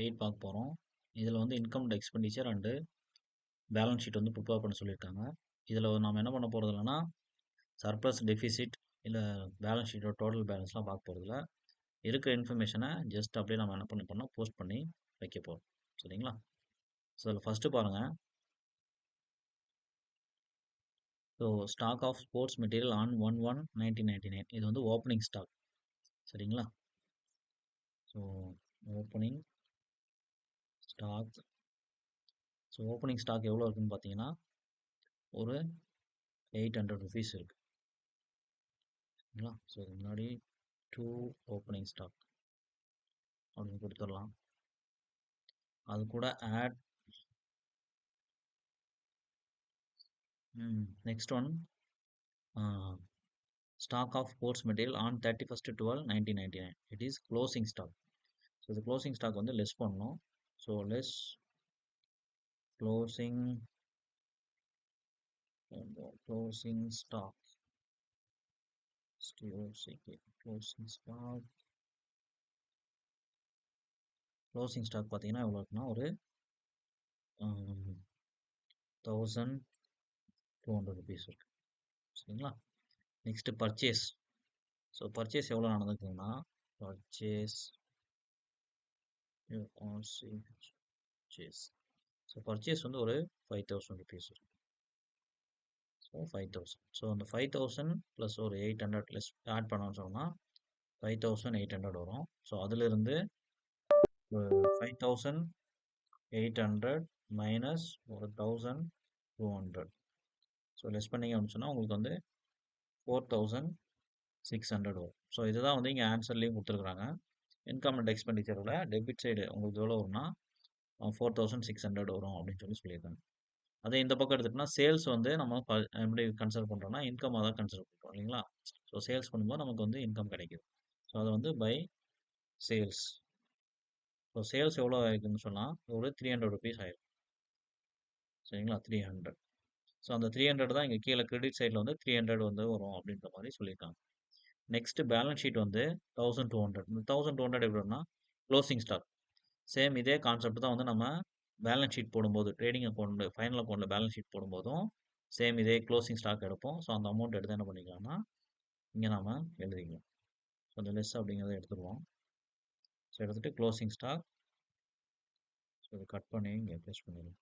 8 பார்க்க போகிறோம். இதில் வந்து income and expenditure and balance sheet வந்து ப்ரிப்பேர் பண்ண சொல்லியிருக்காங்க. இதில் நாம் என்ன பண்ண போகிறது இல்லைன்னா சர்ப்ளஸ் டெஃபிசிட் இல்லை பேலன்ஸ் ஷீட்டோட டோட்டல் பேலன்ஸ்லாம் பார்க்க போகிறதில்ல. இருக்கிற இன்ஃபர்மேஷனை ஜஸ்ட் அப்படியே நம்ம என்ன பண்ண போறோம்னா போஸ்ட் பண்ணி வைக்க போகிறோம். சரிங்களா? ஸோ அதில் ஃபஸ்ட்டு பாருங்கள். So stock of sports material on 1/1/1999 இது வந்து ஓப்பனிங் ஸ்டாக். சரிங்களா? So opening stock. So opening stock எவ்வளோ இருக்குன்னு பார்த்தீங்கன்னா ஒரு 800 ருபீஸ் இருக்குது. சரிங்களா? ஸோ இது முன்னாடி 2 ஓப்பனிங் ஸ்டாக் அப்படின்னு கொடுத்துடலாம். அது கூட add next one stock of sports material on 31/12/1999 it is closing stock. So இது க்ளோசிங் ஸ்டாக் வந்து லெஸ் பண்ணணும். So less closing stock closing stock பார்த்தீங்கன்னா எவ்வளோ இருக்குன்னா ஒரு 1200 ருபீஸ் இருக்குது. சரிங்களா? Next purchase. ஸோ பர்ச்சேஸ் எவ்வளோ நடந்துக்குதுன்னா பர்ச்சேஸ் ஸோ பர்ச்சேஸ் வந்து ஒரு 5000 ருபீஸ் இருக்குது. ஸோ 5000. ஸோ அந்த 5000 ப்ளஸ் ஒரு 800 லெஸ் ஆட் பண்ணோம்னு சொன்னால் 5800 வரும். ஸோ அதிலிருந்து 5800 மைனஸ் ஒரு 1200. ஸோ லெஸ் பண்ணிங்க அப்படின்னு சொன்னால் உங்களுக்கு வந்து 4600 வரும். ஸோ இதுதான் வந்து இங்கே ஆன்சர்லேயும் கொடுத்துருக்குறாங்க. இன்கம் அண்ட் எக்ஸ்பெண்டிச்சரோட டெபிட் சைடு உங்களுக்கு எவ்வளோ வரும்னா 4600 வரும் அப்படின்னு சொல்லியிருக்காங்க. அதே இந்த பக்கம் எடுத்துகிட்டோம்னா சேல்ஸ் வந்து நம்ம எப்படி கன்சிடர் பண்ணுறோம்னா இன்கமாக தான் கன்சிடர் பண்ணுறோம் இல்லைங்களா? ஸோ சேல்ஸ் பண்ணும்போது நமக்கு வந்து இன்கம் கிடைக்குது. ஸோ அதை வந்து பை சேல்ஸ். ஸோ சேல்ஸ் எவ்வளோ ஆயிருக்குன்னு சொன்னால் ஒரு 300 ருபீஸ் ஆயிருக்கு. சரிங்களா? 300. ஸோ அந்த 300 தான் இங்கே கீழே கிரெடிட் சைடில் வந்து 300 வந்து வரும் அப்படின்ற மாதிரி சொல்லியிருக்காங்க. நெக்ஸ்ட் பேலன்ஸ் ஷீட் வந்து 1200. இந்த 1200 எப்படி வரும்னா க்ளோசிங் ஸ்டாக். சேம் இதே கான்செப்ட் தான் வந்து நம்ம பேலன்ஸ் ஷீட் போடும்போது ட்ரேடிங் அக்கௌண்ட் ஃபைனல் அக்கௌண்ட்டில் பேலன்ஸ் ஷீட் போடும்போதும் சேம் இதே க்ளோசிங் ஸ்டாக் எடுப்போம். ஸோ அந்த அமௌண்ட் எடுத்து என்ன பண்ணிக்கலாம்னா இங்கே நாம் எழுதிக்கலாம். ஸோ அந்த லெஸ் அப்படிங்கிறத எடுத்துருவோம். ஸோ எடுத்துகிட்டு க்ளோசிங் ஸ்டாக். ஸோ இதை கட் பண்ணி இங்கே ப்ளேஸ் பண்ணிடுவோம்.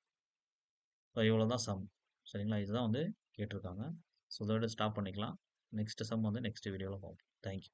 ஸோ இவ்வளோ தான் சம். சரிங்களா? இதுதான் வந்து கேட்டிருக்காங்க. ஸோ இதோட ஸ்டாப் பண்ணிக்கலாம். நெக்ஸ்ட் சம் வந்து நெக்ஸ்ட் வீடியோவில் பார்ப்போம். தேங்க்யூ.